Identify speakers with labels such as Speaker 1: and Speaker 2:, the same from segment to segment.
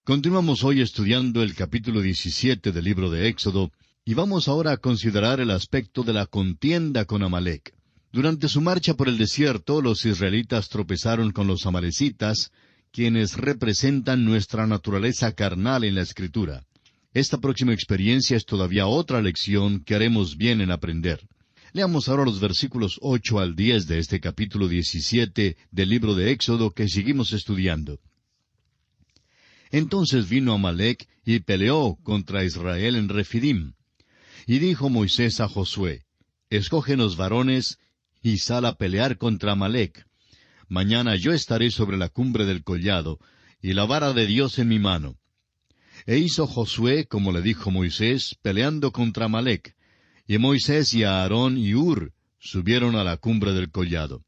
Speaker 1: Continuamos hoy estudiando el capítulo 17 del libro de Éxodo, y vamos ahora a considerar el aspecto de la contienda con Amalec. Durante su marcha por el desierto, los israelitas tropezaron con los amalecitas, quienes representan nuestra naturaleza carnal en la Escritura. Esta próxima experiencia es todavía otra lección que haremos bien en aprender. Leamos ahora los versículos 8 al 10 de este capítulo 17 del libro de Éxodo que seguimos estudiando. Entonces vino Amalec y peleó contra Israel en Refidim. Y dijo Moisés a Josué, «Escógenos varones, y sal a pelear contra Amalec. Mañana yo estaré sobre la cumbre del collado, y la vara de Dios en mi mano». E hizo Josué, como le dijo Moisés, peleando contra Amalec. Y Moisés y Aarón y Hur subieron a la cumbre del collado.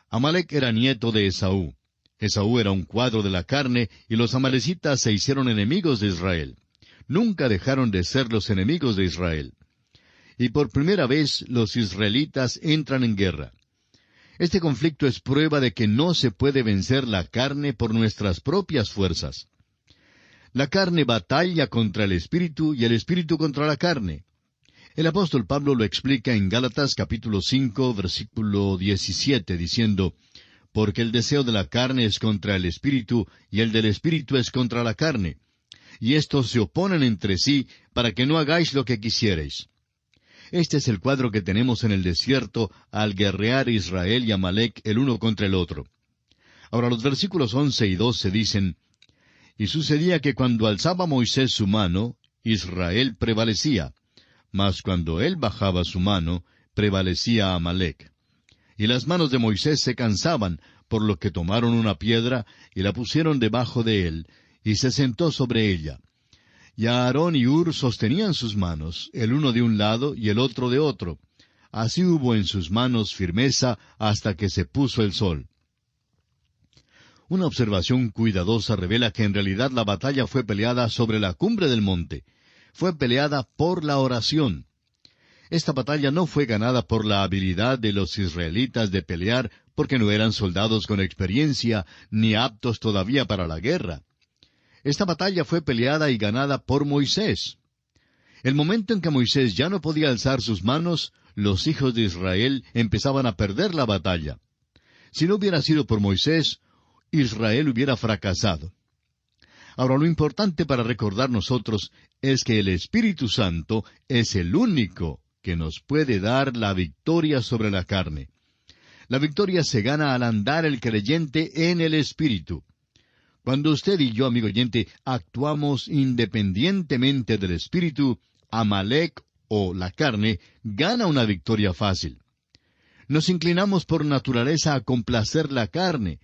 Speaker 1: Amalec era nieto de Esaú. Esaú era un cuadro de la carne, y los amalecitas se hicieron enemigos de Israel. Nunca dejaron de ser los enemigos de Israel. Y por primera vez los israelitas entran en guerra. Este conflicto es prueba de que no se puede vencer la carne por nuestras propias fuerzas. La carne batalla contra el espíritu y el espíritu contra la carne. El apóstol Pablo lo explica en Gálatas capítulo 5, versículo 17, diciendo, «Porque el deseo de la carne es contra el espíritu, y el del espíritu es contra la carne. Y estos se oponen entre sí, para que no hagáis lo que quisiereis». Este es el cuadro que tenemos en el desierto al guerrear Israel y Amalec el uno contra el otro. Ahora los versículos 11 y 12 dicen, «Y sucedía que cuando alzaba Moisés su mano, Israel prevalecía, mas cuando él bajaba su mano, prevalecía Amalec. Y las manos de Moisés se cansaban, por lo que tomaron una piedra y la pusieron debajo de él, y se sentó sobre ella. Y Aarón y Hur sostenían sus manos, el uno de un lado y el otro de otro. Así hubo en sus manos firmeza hasta que se puso el sol». Una observación cuidadosa revela que en realidad la batalla fue peleada sobre la cumbre del monte. Fue peleada por la oración. Esta batalla no fue ganada por la habilidad de los israelitas de pelear, porque no eran soldados con experiencia, ni aptos todavía para la guerra. Esta batalla fue peleada y ganada por Moisés. El momento en que Moisés ya no podía alzar sus manos, los hijos de Israel empezaban a perder la batalla. Si no hubiera sido por Moisés, Israel hubiera fracasado. Ahora, lo importante para recordar nosotros es que el Espíritu Santo es el único que nos puede dar la victoria sobre la carne. La victoria se gana al andar el creyente en el Espíritu. Cuando usted y yo, amigo oyente, actuamos independientemente del Espíritu, Amalec o la carne gana una victoria fácil. Nos inclinamos por naturaleza a complacer la carne,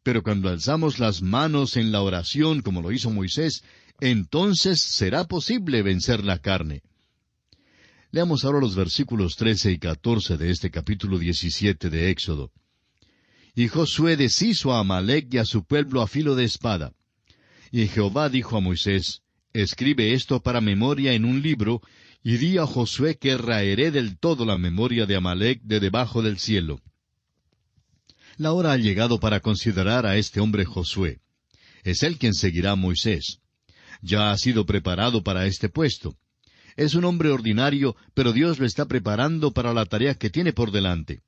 Speaker 1: pero cuando alzamos las manos en la oración, como lo hizo Moisés, entonces será posible vencer la carne. Leamos ahora los versículos 13 y 14 de este capítulo 17 de Éxodo. «Y Josué deshizo a Amalec y a su pueblo a filo de espada. Y Jehová dijo a Moisés, Escribe esto para memoria en un libro, y di a Josué que raeré del todo la memoria de Amalec de debajo del cielo». La hora ha llegado para considerar a este hombre Josué. Es él quien seguirá a Moisés. Ya ha sido preparado para este puesto. Es un hombre ordinario, pero Dios lo está preparando para la tarea que tiene por delante.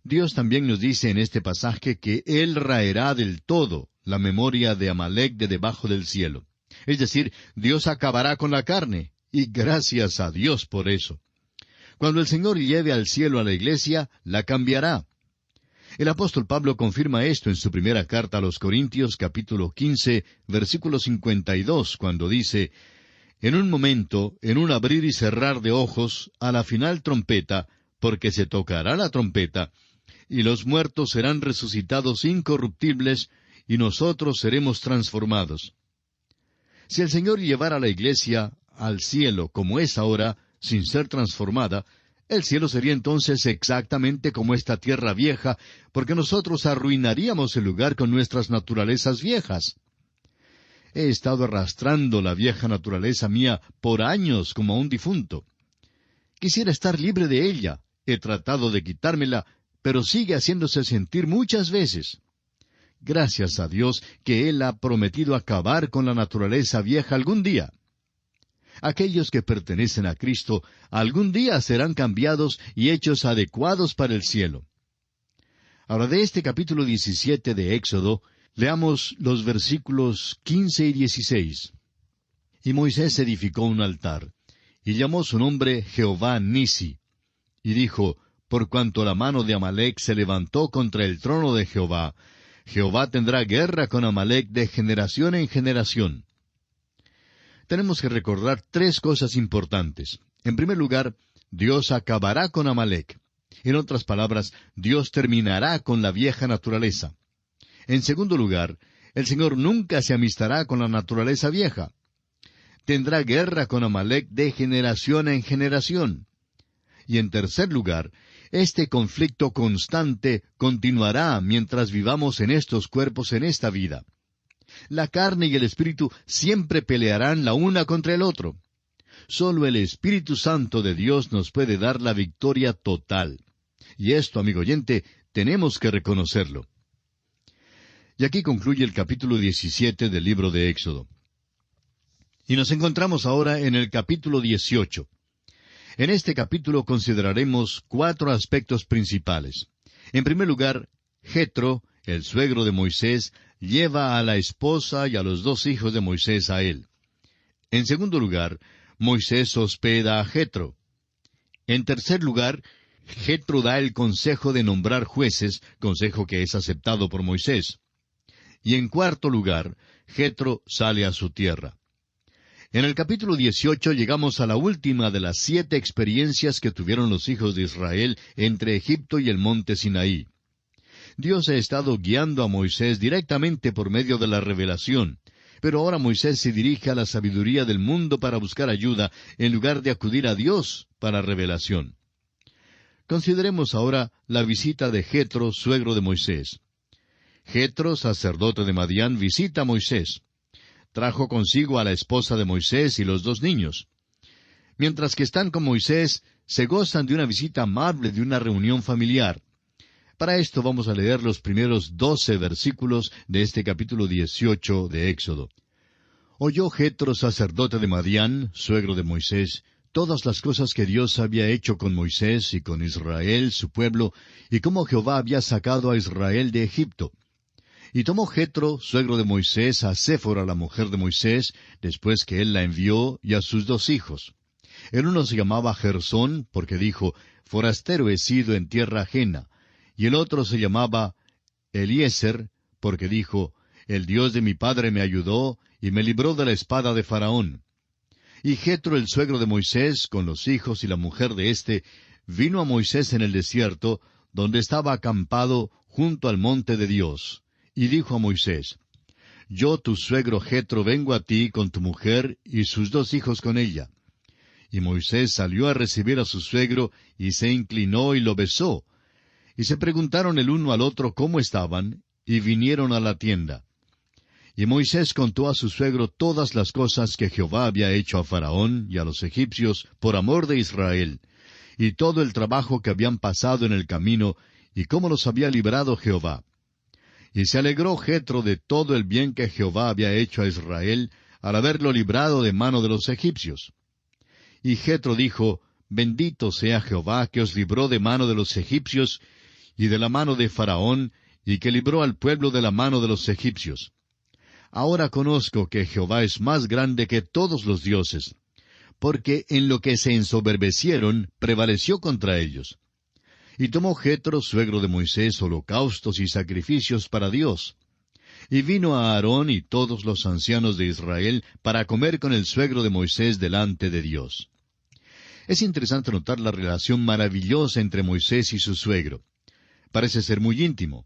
Speaker 1: Dios también nos dice en este pasaje que Él raerá del todo la memoria de Amalec de debajo del cielo. Es decir, Dios acabará con la carne, y gracias a Dios por eso. Cuando el Señor lleve al cielo a la iglesia, la cambiará. El apóstol Pablo confirma esto en su primera carta a los Corintios, capítulo 15, versículo 52, cuando dice, «En un momento, en un abrir y cerrar de ojos, a la final trompeta, porque se tocará la trompeta, y los muertos serán resucitados incorruptibles, y nosotros seremos transformados». Si el Señor llevara la iglesia al cielo como es ahora, sin ser transformada, el cielo sería entonces exactamente como esta tierra vieja, porque nosotros arruinaríamos el lugar con nuestras naturalezas viejas. He estado arrastrando la vieja naturaleza mía por años como a un difunto. Quisiera estar libre de ella. He tratado de quitármela, pero sigue haciéndose sentir muchas veces. gracias a Dios que Él ha prometido acabar con la naturaleza vieja algún día. Aquellos que pertenecen a Cristo algún día serán cambiados y hechos adecuados para el cielo. Ahora, de este capítulo 17 de Éxodo, leamos los versículos 15 y 16. Y Moisés edificó un altar, y llamó su nombre Jehová Nisi, y dijo, por cuanto la mano de Amalec se levantó contra el trono de Jehová, Jehová tendrá guerra con Amalec de generación en generación. Tenemos que recordar tres cosas importantes. En primer lugar, Dios acabará con Amalec. En otras palabras, Dios terminará con la vieja naturaleza. En segundo lugar, el Señor nunca se amistará con la naturaleza vieja. Tendrá guerra con Amalec de generación en generación. Y en tercer lugar, este conflicto constante continuará mientras vivamos en estos cuerpos en esta vida. La carne y el espíritu siempre pelearán la una contra el otro. Solo el Espíritu Santo de Dios nos puede dar la victoria total. Y esto, amigo oyente, tenemos que reconocerlo. Y aquí concluye el capítulo 17 del libro de Éxodo. Y nos encontramos ahora en el capítulo 18. En este capítulo consideraremos 4 aspectos principales. En primer lugar, Jetro, el suegro de Moisés, lleva a la esposa y a los 2 hijos de Moisés a él. En segundo lugar, Moisés hospeda a Jetro. En tercer lugar, Jetro da el consejo de nombrar jueces, consejo que es aceptado por Moisés. Y en cuarto lugar, Jetro sale a su tierra. En el capítulo 18 llegamos a la última de las 7 experiencias que tuvieron los hijos de Israel entre Egipto y el monte Sinaí. Dios ha estado guiando a Moisés directamente por medio de la revelación, pero ahora Moisés se dirige a la sabiduría del mundo para buscar ayuda en lugar de acudir a Dios para revelación. Consideremos ahora la visita de Jetro, suegro de Moisés. Jetro, sacerdote de Madián, visita a Moisés. Trajo consigo a la esposa de Moisés y los 2 niños. Mientras que están con Moisés, se gozan de una visita amable, de una reunión familiar. Para esto vamos a leer los primeros 12 versículos de este capítulo 18 de Éxodo. Oyó Jetro, sacerdote de Madián, suegro de Moisés, todas las cosas que Dios había hecho con Moisés y con Israel, su pueblo, y cómo Jehová había sacado a Israel de Egipto. Y tomó Jetro, suegro de Moisés, a Séfora, la mujer de Moisés, después que él la envió, y a sus 2 hijos. El uno se llamaba Gersón, porque dijo, forastero he sido en tierra ajena. Y el otro se llamaba Eliezer, porque dijo, el Dios de mi padre me ayudó, y me libró de la espada de Faraón. Y Jetro, el suegro de Moisés, con los hijos y la mujer de éste, vino a Moisés en el desierto, donde estaba acampado junto al monte de Dios. Y dijo a Moisés, yo, tu suegro Jetro, vengo a ti con tu mujer y sus 2 hijos con ella. Y Moisés salió a recibir a su suegro, y se inclinó y lo besó. Y se preguntaron el uno al otro cómo estaban, y vinieron a la tienda. Y Moisés contó a su suegro todas las cosas que Jehová había hecho a Faraón y a los egipcios por amor de Israel, y todo el trabajo que habían pasado en el camino, y cómo los había librado Jehová. Y se alegró Jetro de todo el bien que Jehová había hecho a Israel, al haberlo librado de mano de los egipcios. Y Jetro dijo, bendito sea Jehová, que os libró de mano de los egipcios, y de la mano de Faraón, y que libró al pueblo de la mano de los egipcios. Ahora conozco que Jehová es más grande que todos los dioses, porque en lo que se ensoberbecieron, prevaleció contra ellos. Y tomó Jetro, suegro de Moisés, holocaustos y sacrificios para Dios. Y vino a Aarón y todos los ancianos de Israel para comer con el suegro de Moisés delante de Dios. Es interesante notar la relación maravillosa entre Moisés y su suegro. Parece ser muy íntimo.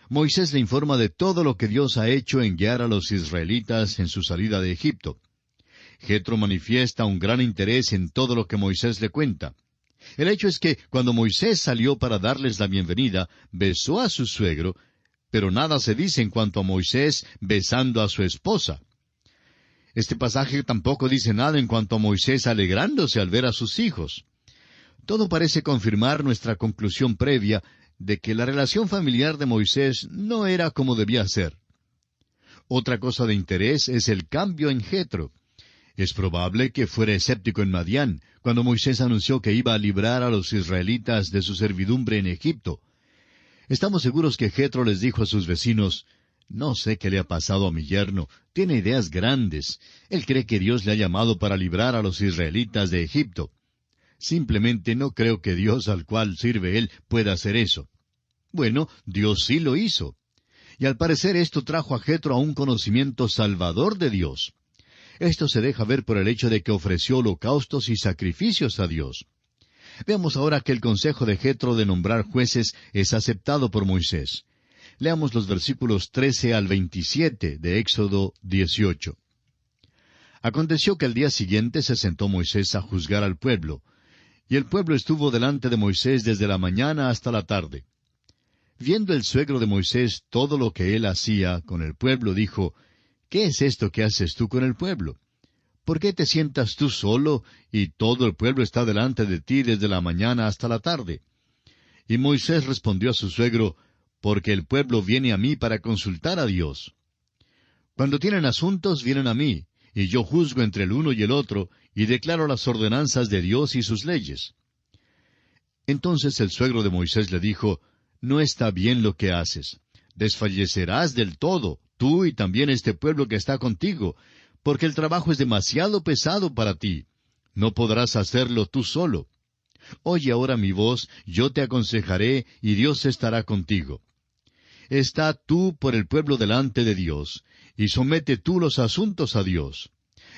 Speaker 1: Moisés le informa de todo lo que Dios ha hecho en guiar a los israelitas en su salida de Egipto. Jetro manifiesta un gran interés en todo lo que Moisés le cuenta. El hecho es que cuando Moisés salió para darles la bienvenida, besó a su suegro, pero nada se dice en cuanto a Moisés besando a su esposa. Este pasaje tampoco dice nada en cuanto a Moisés alegrándose al ver a sus hijos. Todo parece confirmar nuestra conclusión previa de que la relación familiar de Moisés no era como debía ser. Otra cosa de interés es el cambio en Jetro. Es probable que fuera escéptico en Madián, cuando Moisés anunció que iba a librar a los israelitas de su servidumbre en Egipto. Estamos seguros que Jetro les dijo a sus vecinos: «No sé qué le ha pasado a mi yerno, tiene ideas grandes. Él cree que Dios le ha llamado para librar a los israelitas de Egipto. Simplemente no creo que Dios al cual sirve él pueda hacer eso». Bueno, Dios sí lo hizo. Y al parecer esto trajo a Jetro a un conocimiento salvador de Dios. Esto se deja ver por el hecho de que ofreció holocaustos y sacrificios a Dios. Veamos ahora que el consejo de Jetro de nombrar jueces es aceptado por Moisés. Leamos los versículos 13 al 27 de Éxodo 18. Aconteció que al día siguiente se sentó Moisés a juzgar al pueblo, y el pueblo estuvo delante de Moisés desde la mañana hasta la tarde. Viendo el suegro de Moisés todo lo que él hacía con el pueblo, dijo: «¿Qué es esto que haces tú con el pueblo? ¿Por qué te sientas tú solo y todo el pueblo está delante de ti desde la mañana hasta la tarde?» Y Moisés respondió a su suegro: «Porque el pueblo viene a mí para consultar a Dios. Cuando tienen asuntos, vienen a mí, y yo juzgo entre el uno y el otro, y declaro las ordenanzas de Dios y sus leyes». Entonces el suegro de Moisés le dijo: «No está bien lo que haces. Desfallecerás del todo, tú y también este pueblo que está contigo, porque el trabajo es demasiado pesado para ti. No podrás hacerlo tú solo. Oye ahora mi voz, yo te aconsejaré, y Dios estará contigo. Está tú por el pueblo delante de Dios, y somete tú los asuntos a Dios.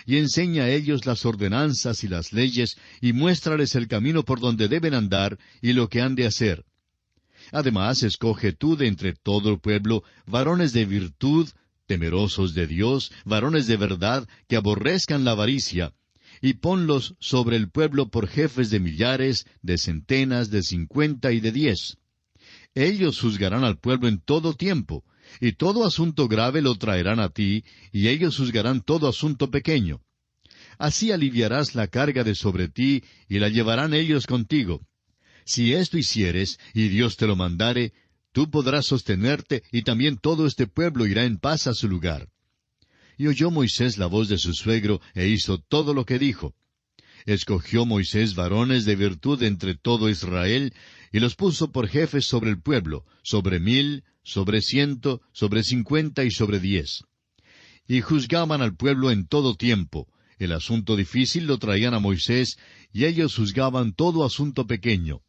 Speaker 1: Y enseña a ellos las ordenanzas y las leyes, y muéstrales el camino por donde deben andar, y lo que han de hacer. Además, escoge tú de entre todo el pueblo varones de virtud, temerosos de Dios, varones de verdad, que aborrezcan la avaricia, y ponlos sobre el pueblo por jefes de millares, de centenas, de 50 y de 10. Ellos juzgarán al pueblo en todo tiempo, y todo asunto grave lo traerán a ti, y ellos juzgarán todo asunto pequeño. Así aliviarás la carga de sobre ti, y la llevarán ellos contigo. Si esto hicieres, y Dios te lo mandare, tú podrás sostenerte, y también todo este pueblo irá en paz a su lugar». Y oyó Moisés la voz de su suegro, e hizo todo lo que dijo. Escogió Moisés varones de virtud entre todo Israel, y los puso por jefes sobre el pueblo, sobre 1000, sobre 100, sobre 50 y sobre 10. Y juzgaban al pueblo en todo tiempo. El asunto difícil lo traían a Moisés, y ellos juzgaban todo asunto pequeño.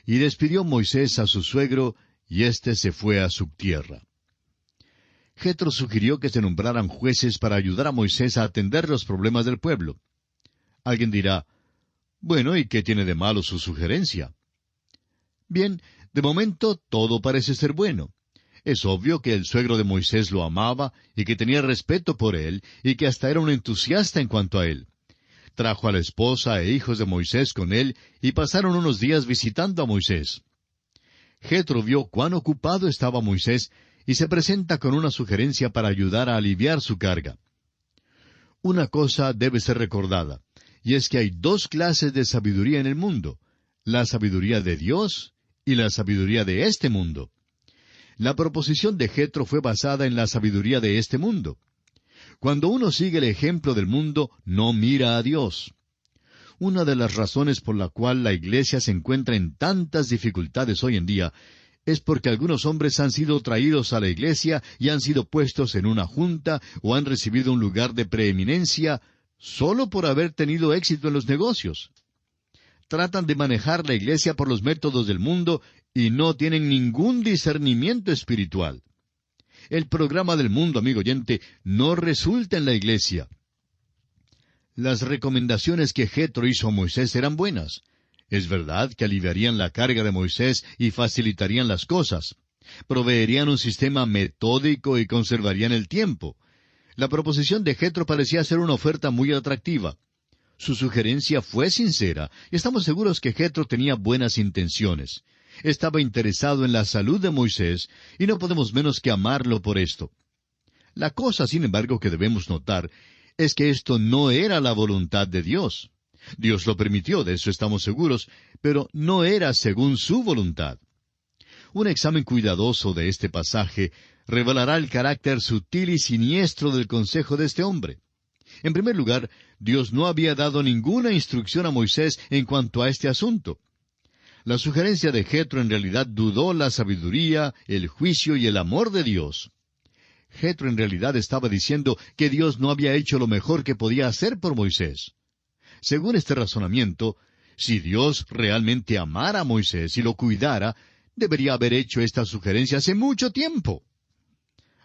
Speaker 1: Y despidió Moisés a su suegro, y éste se fue a su tierra. Jetro sugirió que se nombraran jueces para ayudar a Moisés a atender los problemas del pueblo. Alguien dirá: «Bueno, ¿y qué tiene de malo su sugerencia?». Bien, de momento todo parece ser bueno. Es obvio que el suegro de Moisés lo amaba y que tenía respeto por él y que hasta era un entusiasta en cuanto a él. Trajo a la esposa e hijos de Moisés con él y pasaron unos días visitando a Moisés. Jetro vio cuán ocupado estaba Moisés y se presenta con una sugerencia para ayudar a aliviar su carga. Una cosa debe ser recordada, y es que hay dos clases de sabiduría en el mundo: la sabiduría de Dios y la sabiduría de este mundo. La proposición de Jetro fue basada en la sabiduría de este mundo. Cuando uno sigue el ejemplo del mundo, no mira a Dios. Una de las razones por la cual la Iglesia se encuentra en tantas dificultades hoy en día es porque algunos hombres han sido traídos a la Iglesia y han sido puestos en una junta o han recibido un lugar de preeminencia solo por haber tenido éxito en los negocios. Tratan de manejar la Iglesia por los métodos del mundo y no tienen ningún discernimiento espiritual. El programa del mundo, amigo oyente, no resulta en la Iglesia. Las recomendaciones que Jetro hizo a Moisés eran buenas. Es verdad que aliviarían la carga de Moisés y facilitarían las cosas. Proveerían un sistema metódico y conservarían el tiempo. La proposición de Jetro parecía ser una oferta muy atractiva. Su sugerencia fue sincera, y estamos seguros que Jetro tenía buenas intenciones. Estaba interesado en la salud de Moisés, y no podemos menos que amarlo por esto. La cosa, sin embargo, que debemos notar es que esto no era la voluntad de Dios. Dios lo permitió, de eso estamos seguros, pero no era según su voluntad. Un examen cuidadoso de este pasaje revelará el carácter sutil y siniestro del consejo de este hombre. En primer lugar, Dios no había dado ninguna instrucción a Moisés en cuanto a este asunto. La sugerencia de Jetro en realidad dudó la sabiduría, el juicio y el amor de Dios. Jetro en realidad estaba diciendo que Dios no había hecho lo mejor que podía hacer por Moisés. Según este razonamiento, si Dios realmente amara a Moisés y lo cuidara, debería haber hecho esta sugerencia hace mucho tiempo.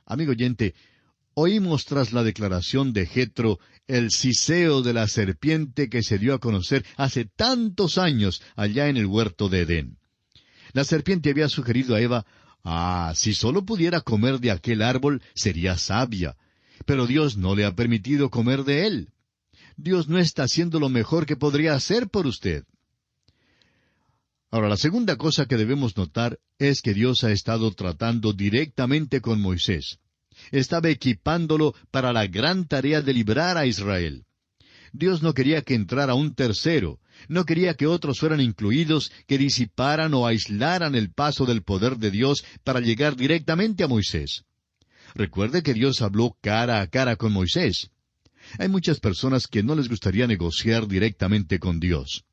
Speaker 1: Amigo oyente, oímos tras la declaración de Jetro el siseo de la serpiente que se dio a conocer hace tantos años allá en el huerto de Edén. La serpiente había sugerido a Eva, si solo pudiera comer de aquel árbol, sería sabia. Pero Dios no le ha permitido comer de él. Dios no está haciendo lo mejor que podría hacer por usted. Ahora, la segunda cosa que debemos notar es que Dios ha estado tratando directamente con Moisés. Estaba equipándolo para la gran tarea de librar a Israel. Dios no quería que entrara un tercero, no quería que otros fueran incluidos, que disiparan o aislaran el paso del poder de Dios para llegar directamente a Moisés. Recuerde que Dios habló cara a cara con Moisés. Hay muchas personas que no les gustaría negociar directamente con Dios.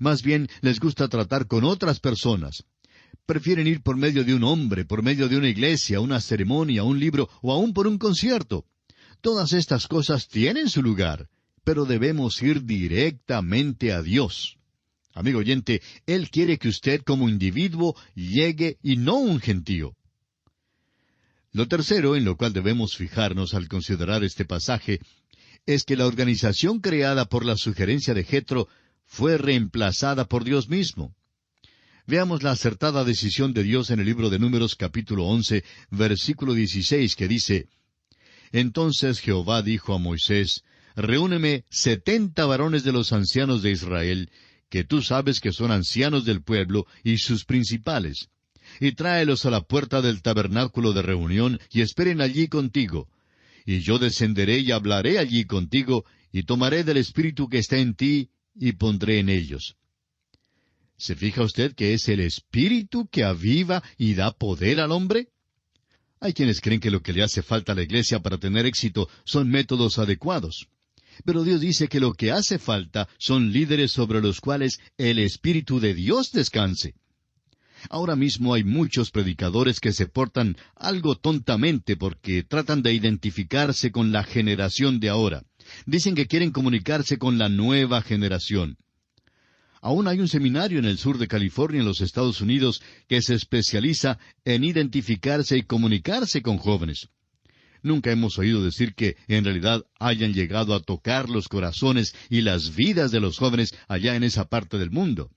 Speaker 1: Más bien les gusta tratar con otras personas. Prefieren ir por medio de un hombre, por medio de una iglesia, una ceremonia, un libro o aún por un concierto. Todas estas cosas tienen su lugar, pero debemos ir directamente a Dios. Amigo oyente, Él quiere que usted como individuo llegue y no un gentío. Lo tercero en lo cual debemos fijarnos al considerar este pasaje es que la organización creada por la sugerencia de Jetro fue reemplazada por Dios mismo. Veamos la acertada decisión de Dios en el libro de Números capítulo 11, versículo 16, que dice, «Entonces Jehová dijo a Moisés, Reúneme 70 varones de los ancianos de Israel, que tú sabes que son ancianos del pueblo y sus principales, y tráelos a la puerta del tabernáculo de reunión, y esperen allí contigo. Y yo descenderé y hablaré allí contigo, y tomaré del espíritu que está en ti, y pondré en ellos». ¿Se fija usted que es el espíritu que aviva y da poder al hombre? Hay quienes creen que lo que le hace falta a la iglesia para tener éxito son métodos adecuados. Pero Dios dice que lo que hace falta son líderes sobre los cuales el Espíritu de Dios descanse. Ahora mismo hay muchos predicadores que se portan algo tontamente porque tratan de identificarse con la generación de ahora. Dicen que quieren comunicarse con la nueva generación. Aún hay un seminario en el sur de California, en los Estados Unidos, que se especializa en identificarse y comunicarse con jóvenes. Nunca hemos oído decir que en realidad hayan llegado a tocar los corazones y las vidas de los jóvenes allá en esa parte del mundo.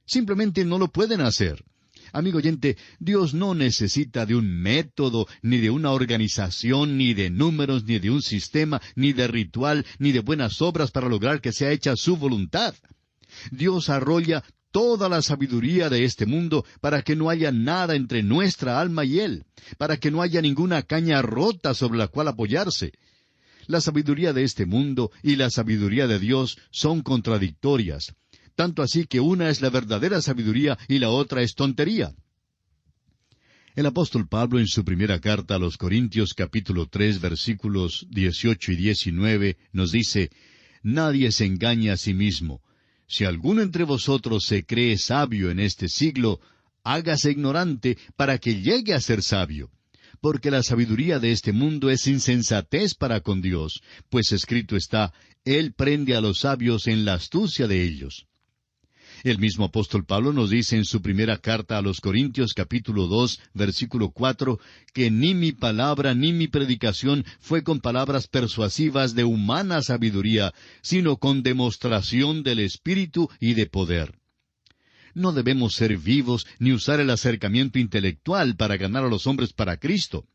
Speaker 1: Simplemente no lo pueden hacer. Amigo oyente, Dios no necesita de un método, ni de una organización, ni de números, ni de un sistema, ni de ritual, ni de buenas obras para lograr que sea hecha su voluntad. Dios arrolla toda la sabiduría de este mundo para que no haya nada entre nuestra alma y Él, para que no haya ninguna caña rota sobre la cual apoyarse. La sabiduría de este mundo y la sabiduría de Dios son contradictorias, tanto así que una es la verdadera sabiduría y la otra es tontería. El apóstol Pablo en su primera carta a los Corintios capítulo 3 versículos 18 y 19 nos dice, «Nadie se engaña a sí mismo. Si alguno entre vosotros se cree sabio en este siglo, hágase ignorante para que llegue a ser sabio. Porque la sabiduría de este mundo es insensatez para con Dios, pues escrito está, Él prende a los sabios en la astucia de ellos». El mismo apóstol Pablo nos dice en su primera carta a los Corintios capítulo 2, versículo 4, que ni mi palabra ni mi predicación fue con palabras persuasivas de humana sabiduría, sino con demostración del Espíritu y de poder. No debemos ser vivos ni usar el acercamiento intelectual para ganar a los hombres para Cristo.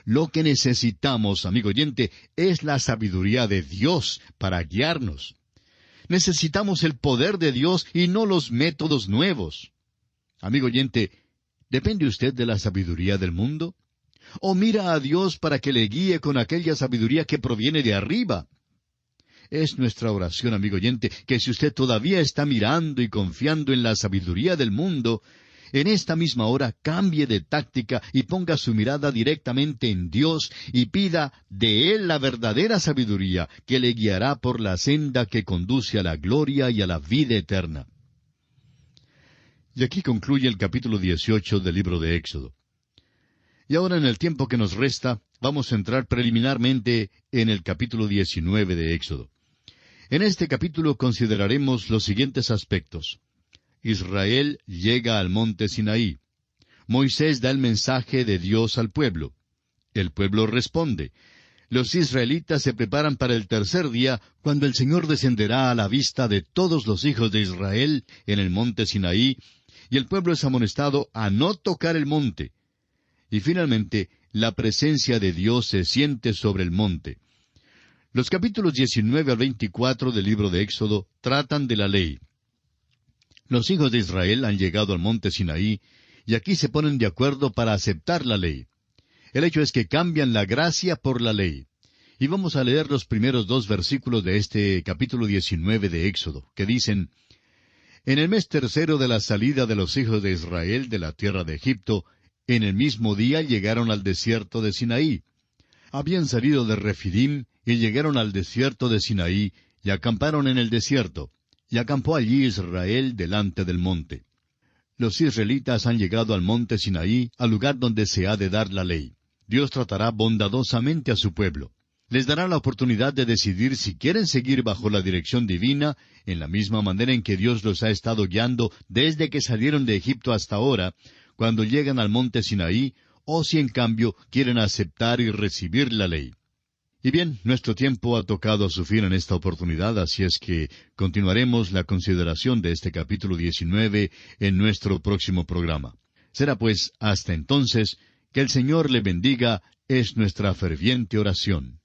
Speaker 1: Lo que necesitamos, amigo oyente, es la sabiduría de Dios para guiarnos. Necesitamos el poder de Dios y no los métodos nuevos. Amigo oyente, ¿depende usted de la sabiduría del mundo? ¿O mira a Dios para que le guíe con aquella sabiduría que proviene de arriba? Es nuestra oración, amigo oyente, que si usted todavía está mirando y confiando en la sabiduría del mundo, en esta misma hora cambie de táctica y ponga su mirada directamente en Dios y pida de Él la verdadera sabiduría que le guiará por la senda que conduce a la gloria y a la vida eterna. Y aquí concluye el capítulo 18 del libro de Éxodo. Y ahora, en el tiempo que nos resta, vamos a entrar preliminarmente en el capítulo 19 de Éxodo. En este capítulo consideraremos los siguientes aspectos. Israel llega al monte Sinaí. Moisés da el mensaje de Dios al pueblo. El pueblo responde. Los israelitas se preparan para el tercer día, cuando el Señor descenderá a la vista de todos los hijos de Israel en el monte Sinaí, y el pueblo es amonestado a no tocar el monte. Y finalmente, la presencia de Dios se siente sobre el monte. Los capítulos 19 al 24 del libro de Éxodo tratan de la ley. Los hijos de Israel han llegado al monte Sinaí, y aquí se ponen de acuerdo para aceptar la ley. El hecho es que cambian la gracia por la ley. Y vamos a leer los primeros 2 versículos de este capítulo 19 de Éxodo, que dicen: En el mes tercero de la salida de los hijos de Israel de la tierra de Egipto, en el mismo día llegaron al desierto de Sinaí. Habían salido de Refidim y llegaron al desierto de Sinaí y acamparon en el desierto. Y acampó allí Israel delante del monte. Los israelitas han llegado al monte Sinaí, al lugar donde se ha de dar la ley. Dios tratará bondadosamente a su pueblo. Les dará la oportunidad de decidir si quieren seguir bajo la dirección divina, en la misma manera en que Dios los ha estado guiando desde que salieron de Egipto hasta ahora, cuando llegan al monte Sinaí, o si en cambio quieren aceptar y recibir la ley. Y bien, nuestro tiempo ha tocado a su fin en esta oportunidad, así es que continuaremos la consideración de este capítulo 19 en nuestro próximo programa. Será pues hasta entonces, que el Señor le bendiga, es nuestra ferviente oración.